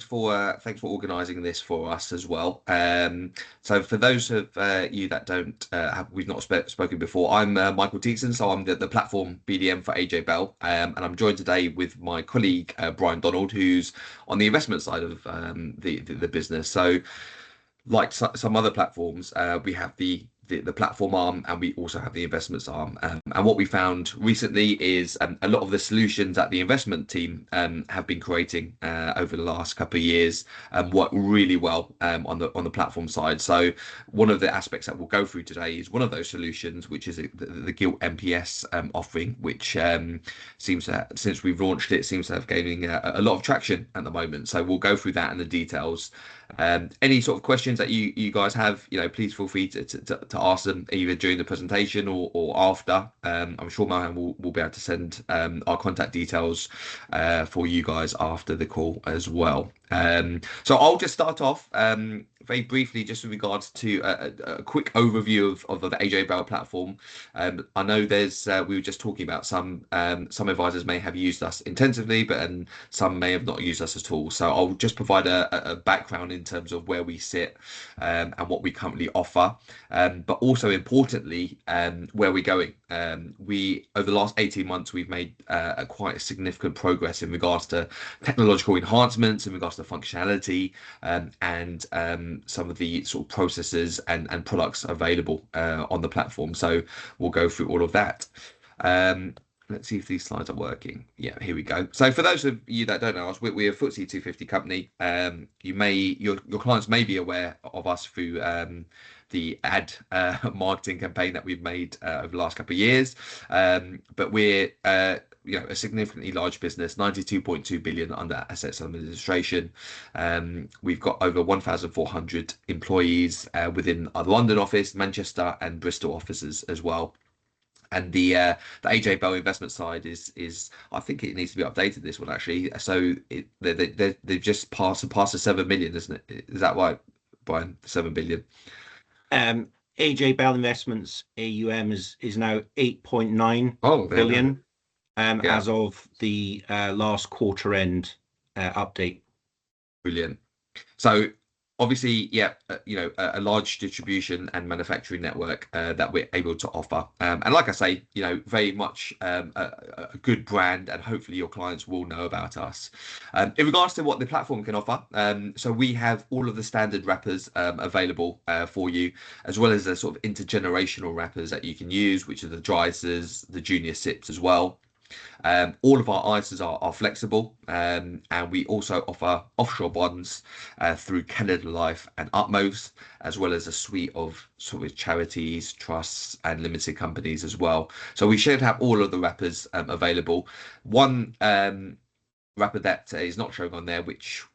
thanks for organising this for us as well. So for those of you that don't we've not spoken before, I'm Michael Teason, so I'm the platform BDM for AJ Bell, and I'm joined today with my colleague Brian Donald, who's on the investment side of the business. So like some other platforms, we have the platform arm, and we also have the investments arm. And what we found recently is a lot of the solutions that the investment team have been creating over the last couple of years work really well on the platform side. So one of the aspects that we'll go through today is one of those solutions, which is the Gilt MPS offering, which seems to, since we've launched it, seems to have gaining a lot of traction at the moment. So we'll go through that and the details. Any sort of questions that you guys have, please feel free to ask them either during the presentation or after. I'm sure Mohan will be able to send our contact details for you guys after the call as well. So I'll just start off very briefly, just with regards to a quick overview of the AJ Bell platform. I know we were just talking about some advisors may have used us intensively, but some may have not used us at all. So I'll just provide a background in terms of where we sit and what we currently offer, but also importantly, where we're going. Over the last 18 months, we've made quite a significant progress in regards to technological enhancements, in regards to functionality, and some of the sort of processes and products available on the platform. So we'll go through all of that. Let's see if these slides are working. Yeah, here we go. So for those of you that don't know us, we're a FTSE 250 company. Your clients may be aware of us through the ad marketing campaign that we've made over the last couple of years. But we're a significantly large business, 92.2 billion under assets under administration. We've got over 1,400 employees within our London office, Manchester and Bristol offices as well. And the AJ Bell investment side is I think it needs to be updated, this one actually. So they've just surpassed the 7 million, isn't it? Is that right, Brian? 7 billion. AJ Bell Investments AUM is now 8.9 billion as of the last quarter end update. Brilliant. So obviously, a large distribution and manufacturing network that we're able to offer. And like I say, very much a good brand, and hopefully your clients will know about us. In regards to what the platform can offer, so we have all of the standard wrappers available for you, as well as the sort of intergenerational wrappers that you can use, which are the DRISAs, the junior SIPs as well. All of our ISAs are flexible, and we also offer offshore bonds through Canada Life and Utmost, as well as a suite of sort of charities, trusts, and limited companies as well. So we should have all of the wrappers available. One wrapper that is not showing on there, which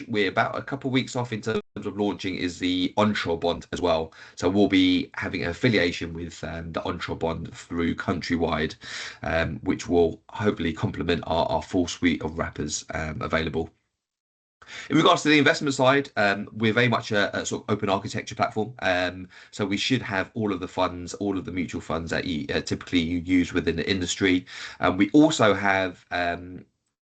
we're about a couple of weeks off in terms of launching, is the onshore bond as well. So we'll be having an affiliation with the onshore bond through Countrywide, which will hopefully complement our full suite of wrappers available. In regards to the investment side, we're very much a sort of open architecture platform. So we should have all of the funds, all of the mutual funds that typically you use within the industry. We also have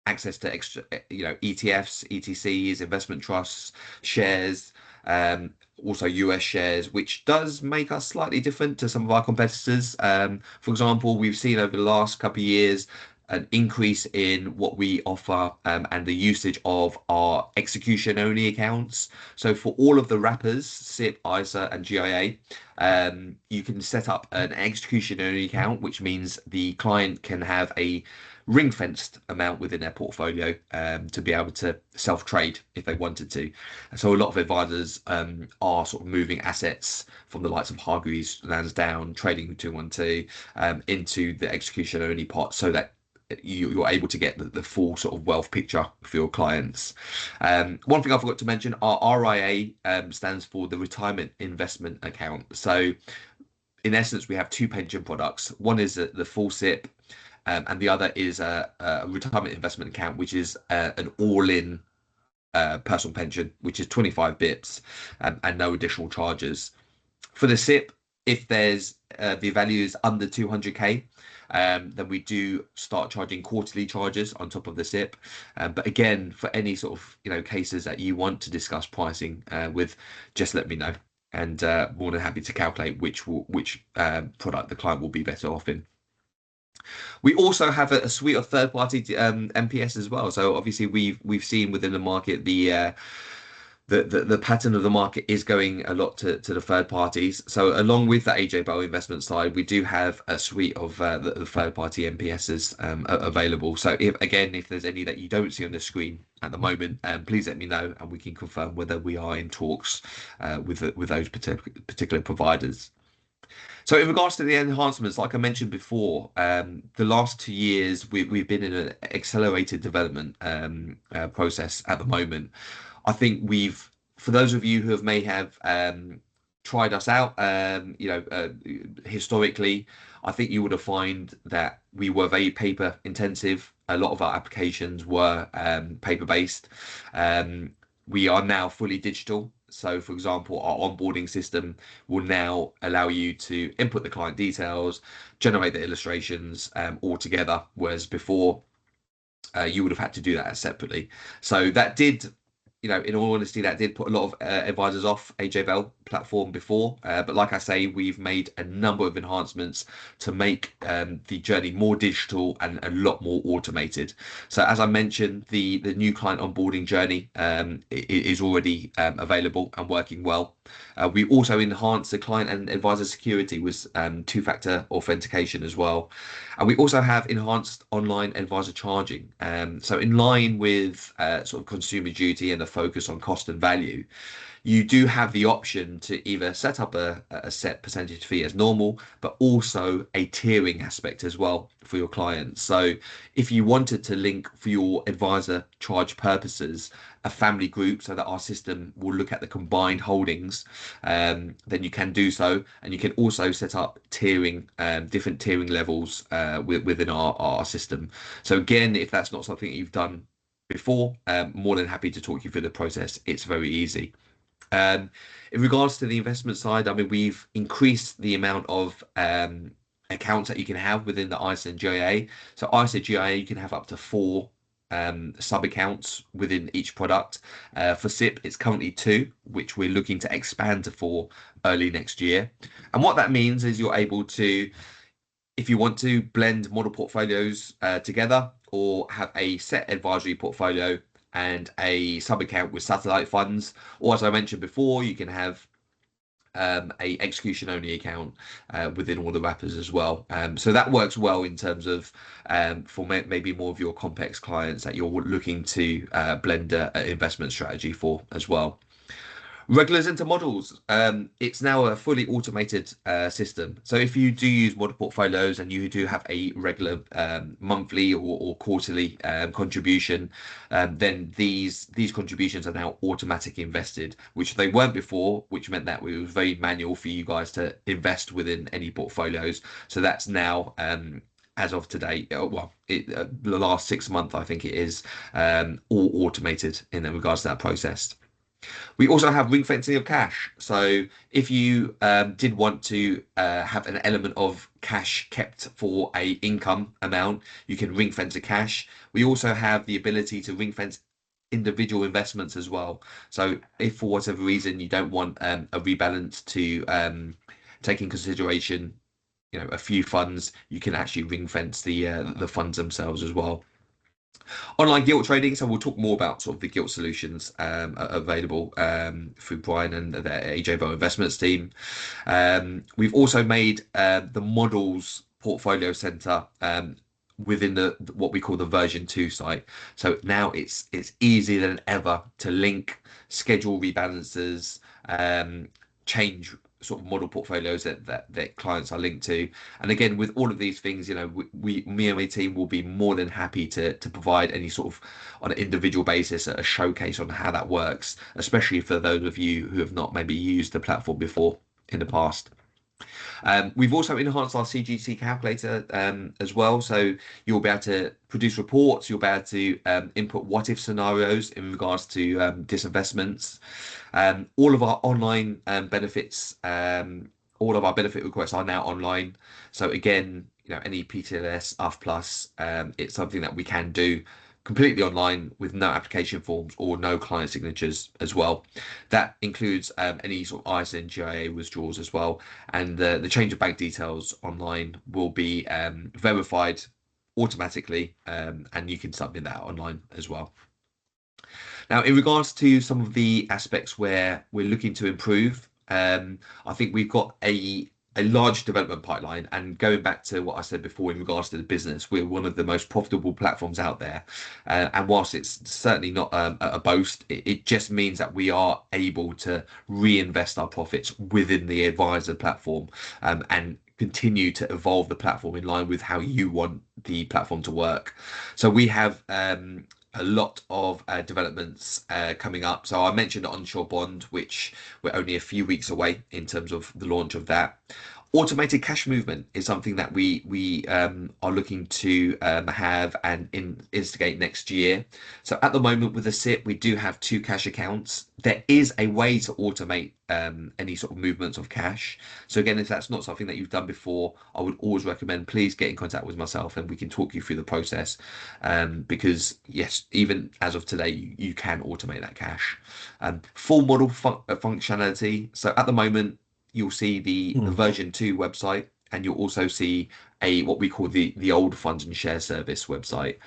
access to extra, ETFs, ETCs, investment trusts, shares, also US shares, which does make us slightly different to some of our competitors. For example, we've seen over the last couple of years an increase in what we offer and the usage of our execution only accounts. So for all of the wrappers, SIP, ISA and GIA, you can set up an execution only account, which means the client can have a ring-fenced amount within their portfolio to be able to self-trade if they wanted to. And so a lot of advisors are sort of moving assets from the likes of Hargreaves Lansdown, Trading 212 into the execution only pot, so that you're able to get the full sort of wealth picture for your clients. One thing I forgot to mention, our RIA stands for the Retirement Investment Account. So in essence, we have two pension products. One is the full SIP, and the other is a retirement investment account, which is an all-in personal pension, which is 25 bips and no additional charges. For the SIP, if there's the value is under 200k, then we do start charging quarterly charges on top of the SIP. But again, for any sort of cases that you want to discuss pricing with, just let me know, and more than happy to calculate which product the client will be better off in. We also have a suite of third-party MPS as well. So obviously we've seen within the market the pattern of the market is going a lot to the third parties. So along with the AJ Bell investment side, we do have a suite of the third party MPSs available. So if there's any that you don't see on the screen at the moment, please let me know and we can confirm whether we are in talks with those particular providers. So in regards to the enhancements, like I mentioned before, the last 2 years we've been in an accelerated development process at the moment. I think for those of you who may have tried us out, historically, I think you would have found that we were very paper intensive. A lot of our applications were paper based. We are now fully digital. So, for example, our onboarding system will now allow you to input the client details, generate the illustrations all together, whereas before you would have had to do that separately. So that did, in all honesty, that did put a lot of advisors off AJ Bell platform before. But like I say, we've made a number of enhancements to make the journey more digital and a lot more automated. So as I mentioned, the new client onboarding journey is already available and working well. We also enhanced the client and advisor security with two-factor authentication as well. And we also have enhanced online advisor charging. So in line with sort of consumer duty and the focus on cost and value, you do have the option to either set up a set percentage fee as normal, but also a tiering aspect as well for your clients. So if you wanted to link for your advisor charge purposes a family group so that our system will look at the combined holdings, then you can do so. And you can also set up tiering, different tiering levels within our system. So again, if that's not something that you've done before, more than happy to talk you through the process. It's very easy. In regards to the investment side, I mean, we've increased the amount of accounts that you can have within the ISA and GIA. So ISA GIA, you can have up to 4 sub accounts within each product. For SIP, it's currently 2, which we're looking to expand to 4 early next year. And what that means is you're able to, if you want to, blend model portfolios together, or have a set advisory portfolio and a sub account with satellite funds, or as I mentioned before, you can have a execution only account within all the wrappers as well. So that works well in terms of for maybe more of your complex clients that you're looking to blend an investment strategy for as well. Regulars into models. It's now a fully automated system. So if you do use model portfolios and you do have a regular monthly or quarterly contribution, then these contributions are now automatically invested, which they weren't before, which meant that it was very manual for you guys to invest within any portfolios. So that's now as of today, the last 6 months, I think it is, all automated in regards to that process. We also have ring fencing of cash. So if you did want to have an element of cash kept for a income amount, you can ring fence the cash. We also have the ability to ring fence individual investments as well. So if for whatever reason you don't want a rebalance to take in consideration, a few funds, you can actually ring fence the funds themselves as well. Online gilt trading, so we'll talk more about sort of the gilt solutions available through Brian and the AJ Bell Investments team. We've also made the models portfolio center within what we call the version 2 site. So now it's easier than ever to link, schedule rebalances, change sort of model portfolios that clients are linked to. And again, with all of these things, me and my team will be more than happy to provide any sort of, on an individual basis, a showcase on how that works, especially for those of you who have not maybe used the platform before in the past. We've also enhanced our CGC calculator as well, so you'll be able to produce reports, you'll be able to input what if scenarios in regards to disinvestments. All of our online benefits, all of our benefit requests are now online. So again, any PTLS, UF Plus. It's something that we can do completely online with no application forms or no client signatures as well. That includes any sort of ISIN, GIA withdrawals as well. And the change of bank details online will be verified automatically, and you can submit that online as well. Now, in regards to some of the aspects where we're looking to improve, I think we've got a large development pipeline, and going back to what I said before in regards to the business, we're one of the most profitable platforms out there. And whilst it's certainly not a boast, it just means that we are able to reinvest our profits within the advisor platform, and continue to evolve the platform in line with how you want the platform to work. So we have a lot of developments coming up. So I mentioned onshore bond, which we're only a few weeks away in terms of the launch of that. Automated cash movement is something that we are looking to have and instigate next year. So at the moment with the SIP, we do have 2 cash accounts. There is a way to automate any sort of movements of cash. So again, if that's not something that you've done before, I would always recommend please get in contact with myself and we can talk you through the process. Because yes, even as of today, you can automate that cash. Full model functionality. So at the moment, you'll see the version 2 website, and you'll also see what we call the old funds and share service website.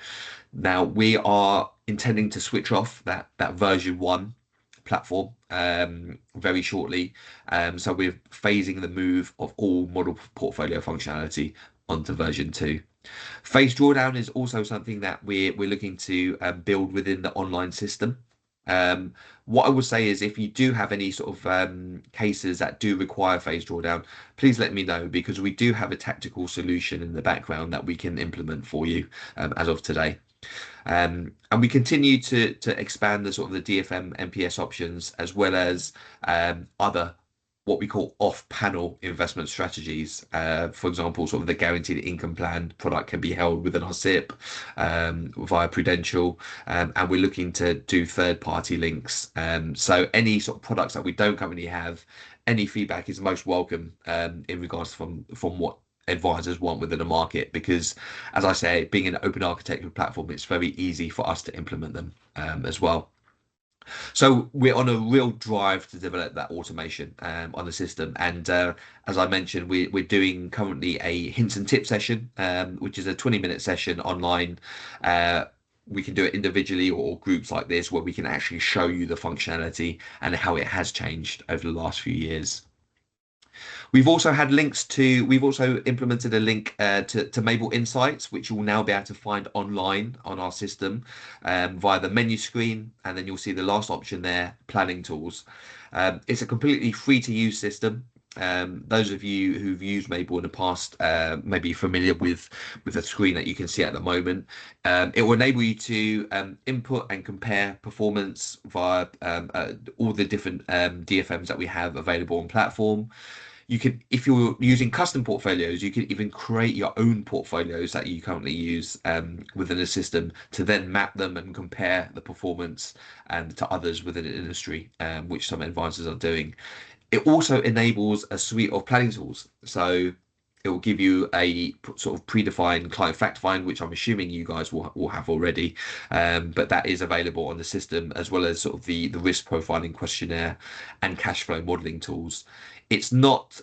Now we are intending to switch off that version 1 platform very shortly. So we're phasing the move of all model portfolio functionality onto version 2. Phase drawdown is also something that we're looking to build within the online system. What I would say is if you do have any sort of cases that do require phase drawdown, please let me know, because we do have a tactical solution in the background that we can implement for you as of today. And we continue to expand the sort of the DFM MPS options, as well as other what we call off-panel investment strategies. For example, sort of the guaranteed income plan product can be held within our SIP via Prudential, and we're looking to do third-party links. So any sort of products that we don't currently have, any feedback is most welcome in regards from what advisors want within the market, because as I say, being an open architecture platform, it's very easy for us to implement them as well. So we're on a real drive to develop that automation on the system. And as I mentioned, we're doing currently a hints and tips session, which is a 20-minute session online. We can do it individually or groups like this, where we can actually show you the functionality and how it has changed over the last few years. We've also implemented a link to Mabel Insights, which you'll now be able to find online on our system via the menu screen. And then you'll see the last option there, planning tools. It's a completely free to use system. Those of you who've used Mabel in the past may be familiar with the screen that you can see at the moment. It will enable you to input and compare performance via all the different DFMs that we have available on platform. You can, if you're using custom portfolios, you can even create your own portfolios that you currently use within the system to then map them and compare the performance to others within the industry, which some advisors are doing. It also enables a suite of planning tools. So it will give you a sort of predefined client fact find, which I'm assuming you guys will have already, but that is available on the system, as well as sort of the risk profiling questionnaire and cash flow modeling tools. It's not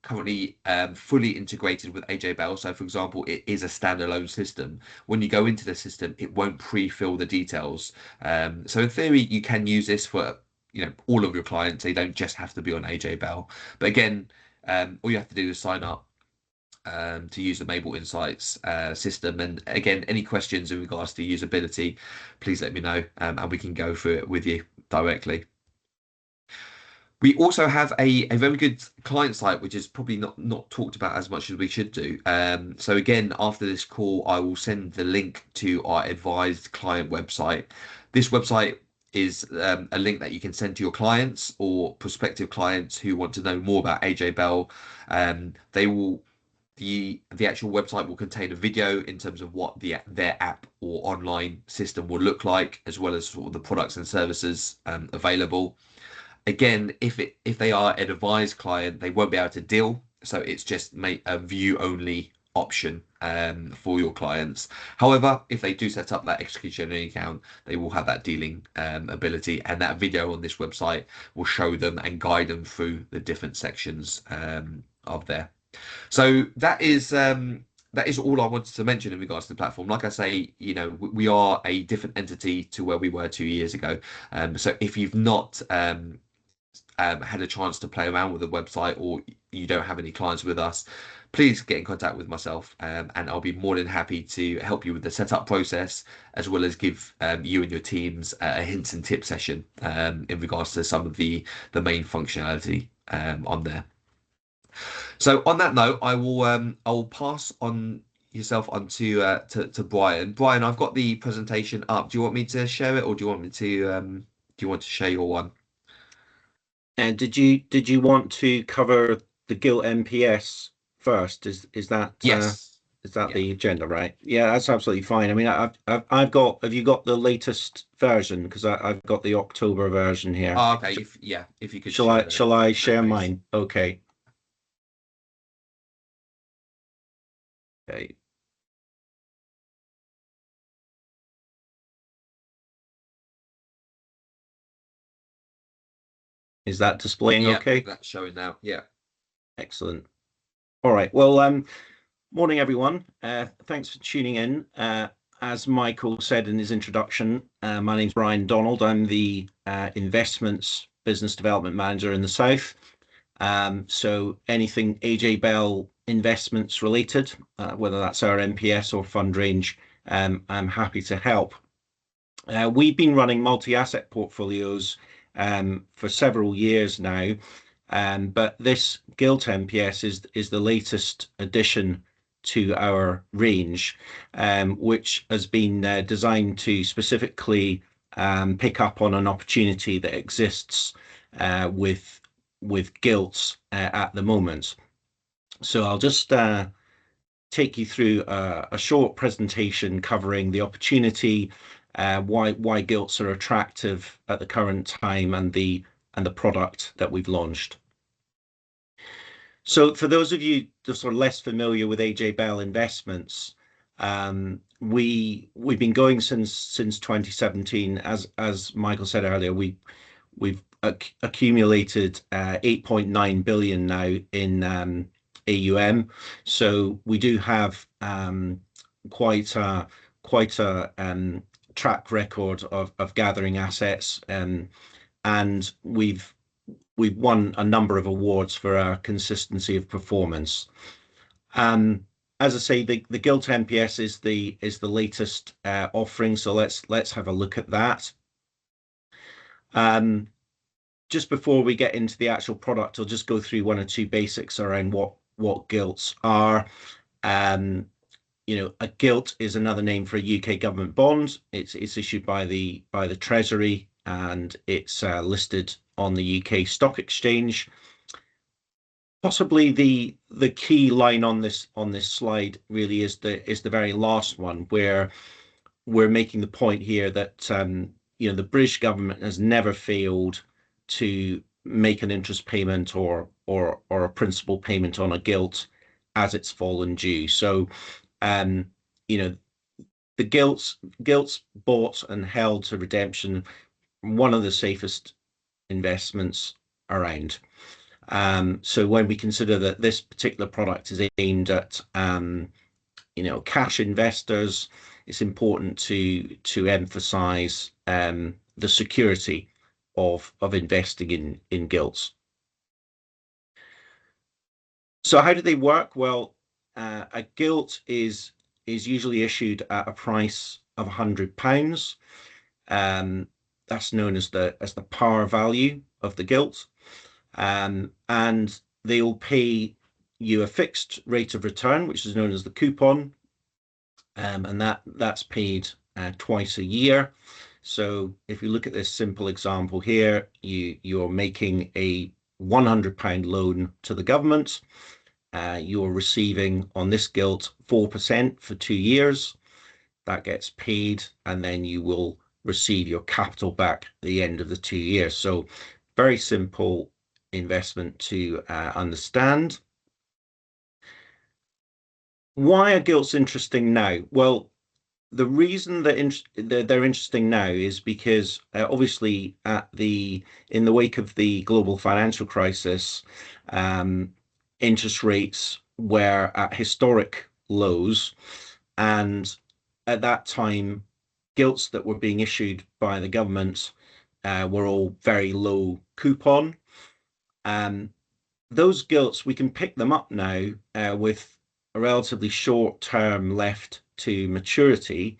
currently fully integrated with AJ Bell. So for example, it is a standalone system. When you go into the system, it won't pre-fill the details. So in theory, you can use this for all of your clients. They don't just have to be on AJ Bell. But again, all you have to do is sign up to use the Mabel Insights system. And again, any questions in regards to usability, please let me know, and we can go through it with you directly. We also have a very good client site, which is probably not talked about as much as we should do. So again, after this call, I will send the link to our advised client website. This website is a link that you can send to your clients or prospective clients who want to know more about AJ Bell. The actual website will contain a video in terms of what their app or online system will look like, as well as sort of the products and services available. Again, if they are an advised client, they won't be able to deal So it's just a view only option for your clients. However, if they do set up that execution only account, they will have that dealing ability, and that video on this website will show them and guide them through the different sections of there. So that is all I wanted to mention in regards to the platform. Like I say, we are a different entity to where we were 2 years ago. So if you've not had a chance to play around with the website, or you don't have any clients with us, please get in contact with myself, and I'll be more than happy to help you with the setup process, as well as give you and your teams a hints and tips session in regards to some of the main functionality on there. So on that note, I'll pass on yourself onto to Brian. Brian, I've got the presentation up. Do you want me to share it, or do you want me to do you want to share your one? And did you want to cover the Gilt MPS first? Is that yes? Is that the agenda, right? Yeah, that's absolutely fine. I mean, I've got. Have you got the latest version? Because I've got the October version here. Oh, okay. If you could. Shall I share mine? Okay. Okay. Is that displaying okay? That's showing now. Yeah. Excellent. All right. Well, morning, everyone. Thanks for tuning in. As Michael said in his introduction, my name's Brian Donald. I'm the Investments Business Development Manager in the South. So anything AJ Bell investments related, whether that's our MPS or fund range, I'm happy to help. We've been running multi-asset portfolios for several years now, but this Gilt MPS is the latest addition to our range, which has been designed to specifically pick up on an opportunity that exists with gilts at the moment. So I'll just take you through a short presentation covering the opportunity, why gilts are attractive at the current time, and the product that we've launched. So for those of you that are less familiar with AJ Bell Investments, we've been going since 2017. As Michael said earlier, we've accumulated 8.9 billion now in AUM. So we do have quite a track record of gathering assets, and we've won a number of awards for our consistency of performance. As I say, the Gilt MPS is the latest offering. So let's have a look at that. Just before we get into the actual product, I'll just go through one or two basics around what gilts are. A gilt is another name for a UK government bond. It's issued by the Treasury, and it's listed on the UK Stock Exchange. Possibly the key line on this slide really is the very last one, where we're making the point here that the British government has never failed to make an interest payment or a principal payment on a gilt as it's fallen due. So the gilts bought and held to redemption, one of the safest investments around. So when we consider that this particular product is aimed at cash investors, it's important to emphasize the security of investing in gilts. So how do they work? Well, a gilt is usually issued at a price of £100. That's known as the par value of the gilt, and they will pay you a fixed rate of return, which is known as the coupon, and that's paid twice a year. So if you look at this simple example here, you're making a £100 loan to the government. You're receiving on this gilt 4% for 2 years. That gets paid, and then you will receive your capital back at the end of the 2 years. So very simple investment to understand. Why are gilts interesting now? Well, the reason that they're interesting now is because obviously in the wake of the global financial crisis, um, interest rates were at historic lows, and at that time, gilts that were being issued by the government were all very low coupon. Um, those gilts, we can pick them up now with a relatively short term left to maturity.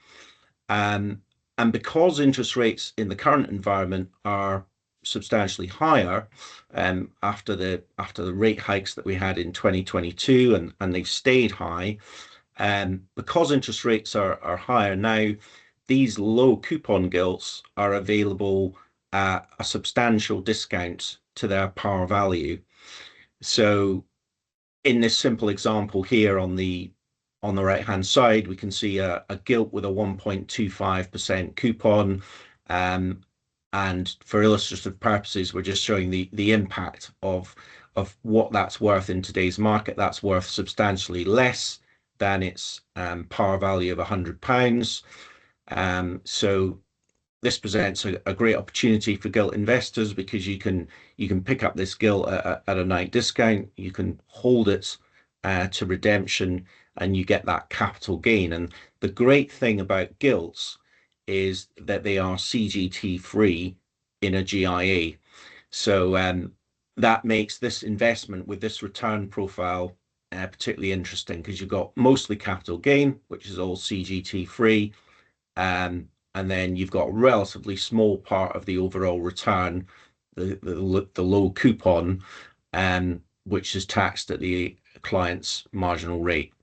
Um, and because interest rates in the current environment are substantially higher after the rate hikes that we had in 2022, and they've stayed high, because interest rates are higher now, these low coupon gilts are available at a substantial discount to their par value. So in this simple example here on the right hand side, we can see a gilt with a 1.25% coupon. And for illustrative purposes, we're just showing the impact of what that's worth in today's market. That's worth substantially less than its par value of £100. So this presents a great opportunity for gilt investors because you can pick up this gilt at a night discount. You can hold it to redemption, and you get that capital gain. And the great thing about gilts is that they are CGT free in a GIA. So that makes this investment with this return profile particularly interesting because you've got mostly capital gain, which is all CGT free. And then you've got a relatively small part of the overall return, the low coupon, which is taxed at the client's marginal rate.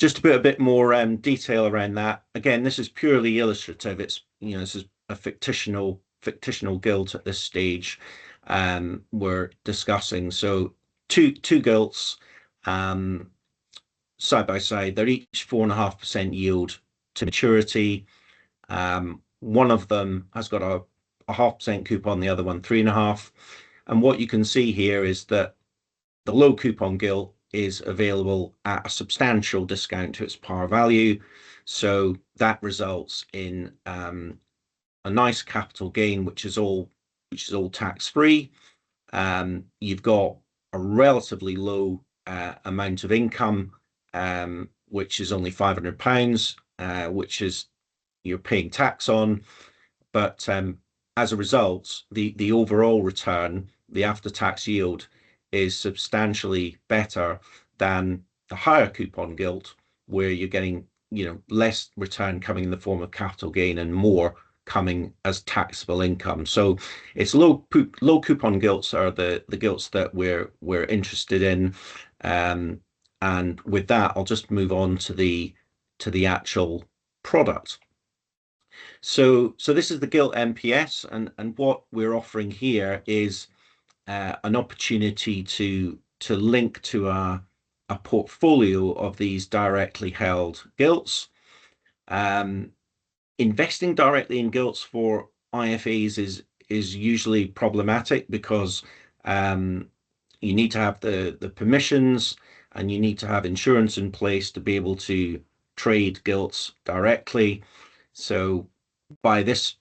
Just to put a bit more detail around that, again, this is purely illustrative. This is a fictional gilt at this stage we're discussing. So two gilts side by side, they're each 4.5% yield to maturity. One of them has got a 0.5% coupon, the other one 3.5%. And what you can see here is that the low coupon gilt is available at a substantial discount to its par value. So that results in a nice capital gain, which is all tax free. You've got a relatively low amount of income, which is only £500, which is you're paying tax on. But as a result, the overall return, the after-tax yield, is substantially better than the higher coupon gilt, where you're getting less return coming in the form of capital gain and more coming as taxable income. So it's low coupon gilts are the gilts that we're interested in. And with that, I'll just move on to the actual product. So this is the gilt MPS, and what we're offering here is an opportunity to link to a portfolio of these directly held gilts. Investing directly in gilts for IFAs is usually problematic because you need to have the permissions, and you need to have insurance in place to be able to trade gilts directly. So by this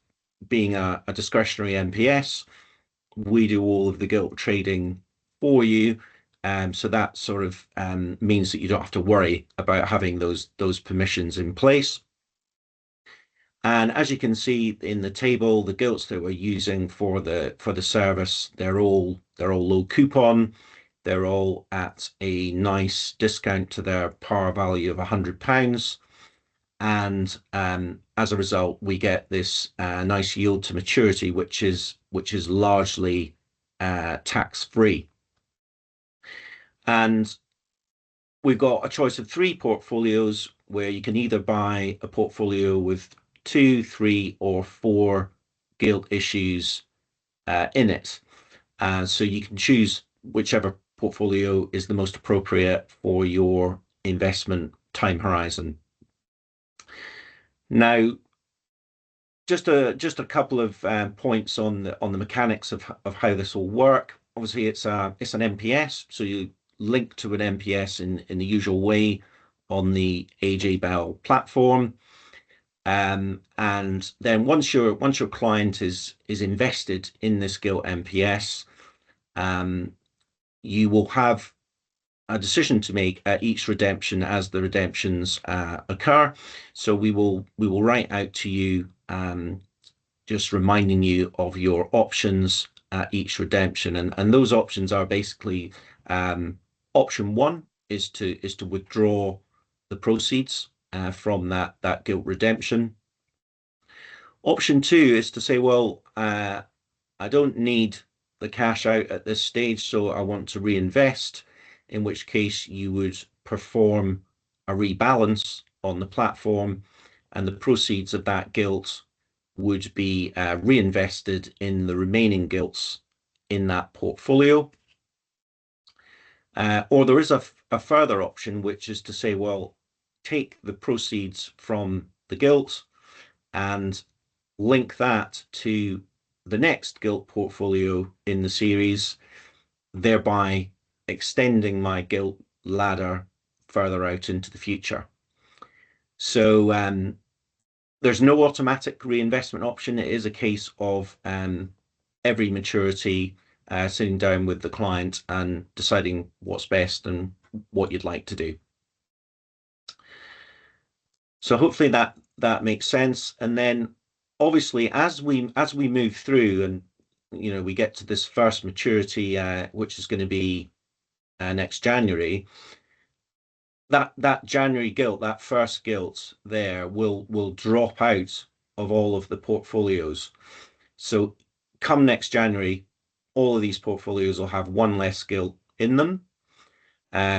being a discretionary MPS, we do all of the gilt trading for you. So that sort of means that you don't have to worry about having those permissions in place. And as you can see in the table, the gilts that we're using for the service, they're all low coupon. They're all at a nice discount to their par value of £100. And as a result, we get this nice yield to maturity, which is largely tax free. And we've got a choice of 3 portfolios where you can either buy a portfolio with 2, 3, or 4 gilt issues in it. So you can choose whichever portfolio is the most appropriate for your investment time horizon. Now, just a couple of points on the mechanics of how this will work. Obviously, it's an MPS, so you link to an MPS in the usual way on the AJ Bell platform. And then once your client is invested in this Gilt MPS, you will have a decision to make at each redemption as the redemptions occur. So we will write out to you, just reminding you of your options at each redemption, and those options are basically option 1 is to withdraw the proceeds from that Gilt redemption. Option 2 is to say, well, I don't need the cash out at this stage, so I want to reinvest, in which case you would perform a rebalance on the platform, and the proceeds of that gilt would be reinvested in the remaining gilts in that portfolio. Or there is a further option, which is to say, well, take the proceeds from the gilt and link that to the next gilt portfolio in the series, thereby extending my gilt ladder further out into the future. So there's no automatic reinvestment option. It is a case of every maturity sitting down with the client and deciding what's best and what you'd like to do. So hopefully that makes sense. And then obviously as we move through and we get to this first maturity, which is going to be next January, that January gilt, that first gilt there will drop out of all of the portfolios. So come next January, all of these portfolios will have one less gilt in them.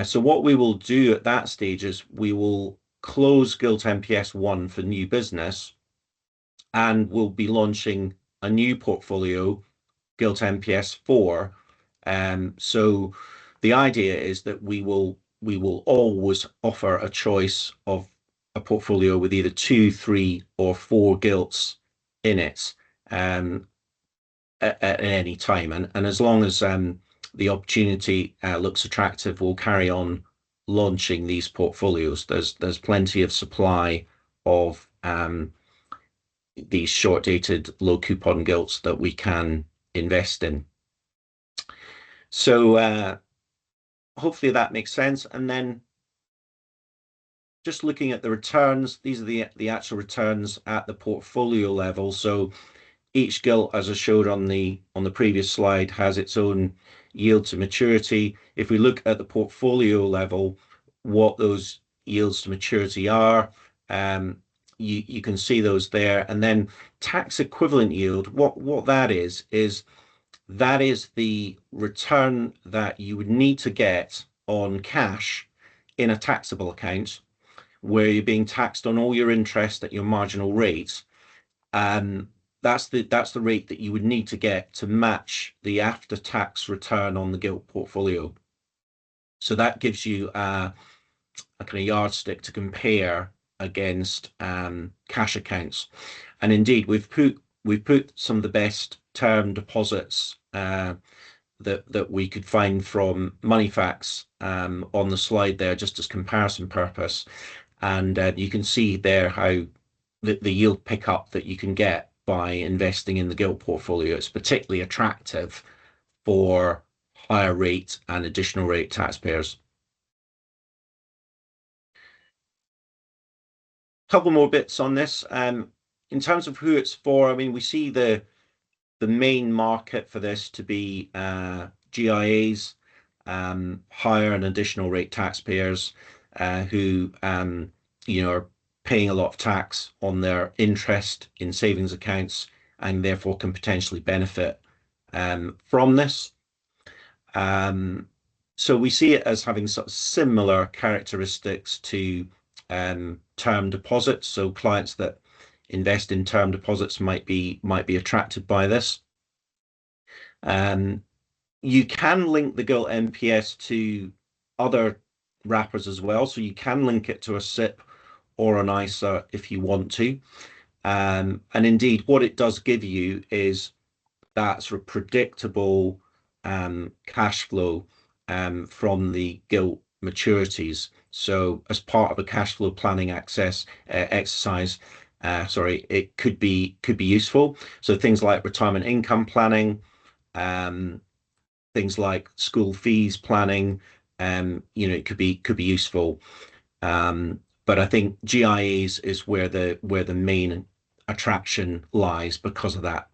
So what we will do at that stage is we will close Gilt MPS 1 for new business, and we'll be launching a new portfolio, Gilt MPS 4. So the idea is that we will always offer a choice of a portfolio with either 2, 3, or 4 gilts in it at any time, and as long as the opportunity looks attractive, we'll carry on launching these portfolios. There's plenty of supply of these short-dated, low-coupon gilts that we can invest in. So hopefully that makes sense. And then just looking at the returns, these are the actual returns at the portfolio level. So each gilt, as I showed on the previous slide, has its own yield to maturity. If we look at the portfolio level, what those yields to maturity are, you can see those there. And then tax equivalent yield, what that is that is the return that you would need to get on cash in a taxable account, where you're being taxed on all your interest at your marginal rate. That's the rate that you would need to get to match the after-tax return on the gilt portfolio. So that gives you a kind of yardstick to compare against cash accounts. And indeed, we've put some of the best term deposits that we could find from Moneyfacts on the slide there, just as comparison purpose. And you can see there how the yield pickup that you can get by investing in the gilt portfolio. It's particularly attractive for higher rate and additional rate taxpayers. A couple more bits on this. In terms of who it's for, I mean, we see the main market for this to be GIAs, higher and additional rate taxpayers who are paying a lot of tax on their interest in savings accounts and therefore can potentially benefit from this. So we see it as having sort of similar characteristics to term deposits. So clients that invest in term deposits might be attracted by this. You can link the Gilt MPS to other wrappers as well. So you can link it to a SIPP or an ISA if you want to. And indeed, what it does give you is that sort of predictable cash flow from the gilt maturities. So as part of a cash flow planning exercise, it could be useful. So things like retirement income planning, things like school fees planning, it could be useful. But I think GIAs is where the main attraction lies because of that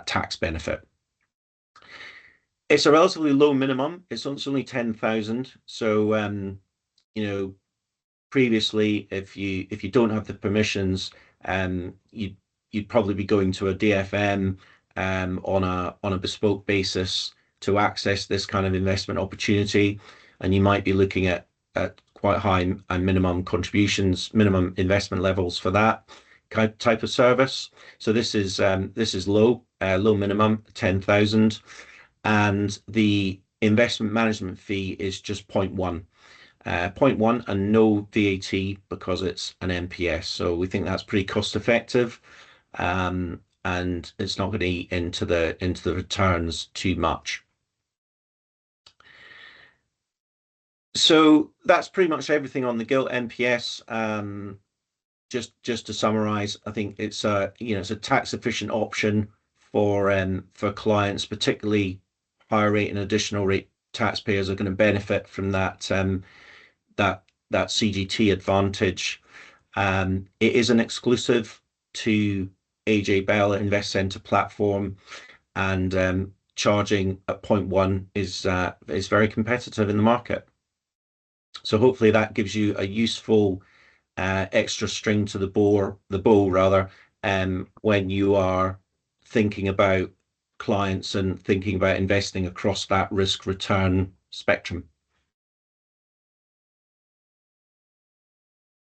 tax benefit. It's a relatively low minimum. It's only 10,000. So previously, if you don't have the permissions, you'd probably be going to a DFM on a bespoke basis to access this kind of investment opportunity, and you might be looking at quite high and minimum contributions, minimum investment levels for that type of service. So this is low minimum, 10,000, and the investment management fee is just 0.1. 0.1 and no VAT because it's an MPS. So we think that's pretty cost effective, and it's not going to eat into the returns too much. So that's pretty much everything on the gilt MPS. Just to summarize, I think it's a tax efficient option for clients, particularly higher rate and additional rate taxpayers are going to benefit from that CGT advantage. It is an exclusive to AJ Bell Invest Centre platform, and charging at 0.1 is very competitive in the market. So hopefully that gives you a useful extra string to the bow rather, when you are thinking about clients and thinking about investing across that risk return spectrum.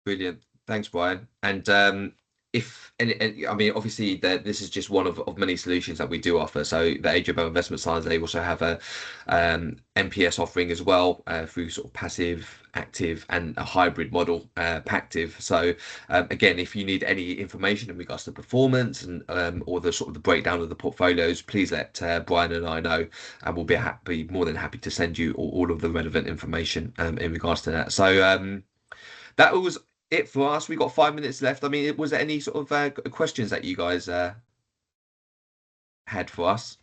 Brilliant. Thanks, Brian. And I mean, obviously, this is just one of many solutions that we do offer. So the AJ Bell Investment Science, they also have a MPS offering as well, through sort of passive, active, and a hybrid model, Pactive. So again, if you need any information in regards to performance and or the sort of the breakdown of the portfolios, please let Brian and I know, and we'll be more than happy to send you all of the relevant information in regards to that. So that was it for us. We got 5 minutes left. I mean, was there any sort of questions that you guys had for us?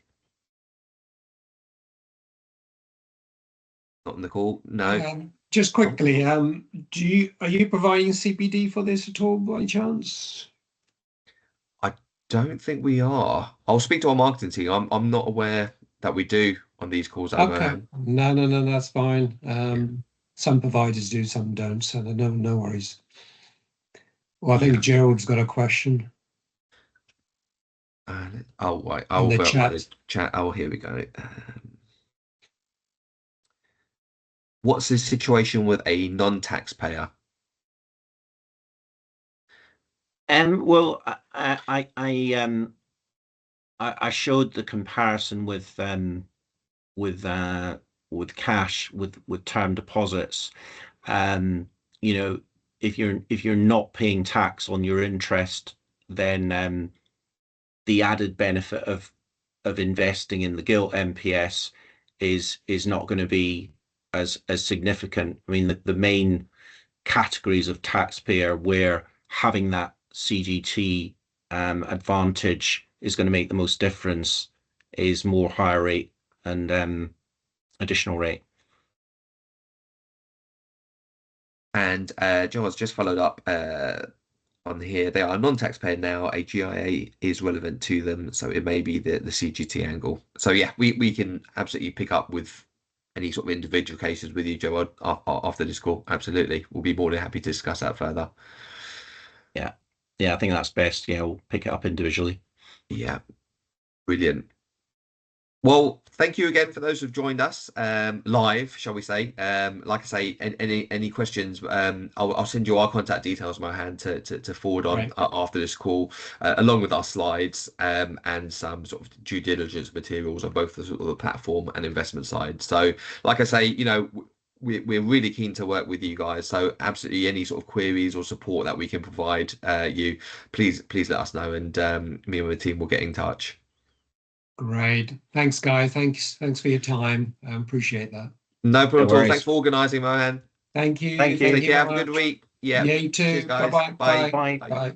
Not on the call, no. Just quickly, are you providing CPD for this at all by any chance? I don't think we are. I'll speak to our marketing team. I'm not aware that we do on these calls. Okay. No, that's fine. Some providers do, some don't, so no worries. Well, I think Gerald's got a question. Oh, right. I'll the chat. Oh, here we go. What's the situation with a non-taxpayer? Well, I showed the comparison with cash, with term deposits. If you're not paying tax on your interest, then the added benefit of investing in the gilt MPS is not going to be as significant. I mean, the main categories of taxpayer where having that CGT advantage is going to make the most difference is more higher rate and additional rate. And John's just followed up on here. They are a non-taxpayer now. A GIA is relevant to them, so it may be the CGT angle. So yeah, we can absolutely pick up with any sort of individual cases with you, Joe, after this call. Absolutely, we'll be more than happy to discuss that further. Yeah, I think that's best. Yeah, we'll pick it up individually. Yeah, brilliant. Well, thank you again for those who've joined us live, shall we say. Like I say, any questions, I'll send you our contact details, Mohan, to forward on Right. After this call, along with our slides and some sort of due diligence materials on both the sort of the platform and investment side. So, like I say, we're really keen to work with you guys. So absolutely any sort of queries or support that we can provide you, please let us know, and me and the team will get in touch. Great. Thanks, Guy. Thanks for your time. I appreciate that. No problem at all. worries. Thanks for organising, Mohan. Thank you. Thank you. Take care. very Have a good much. week. Yeah. Yeah, you too. Cheers, guys. Bye-bye. Bye. Bye. Bye.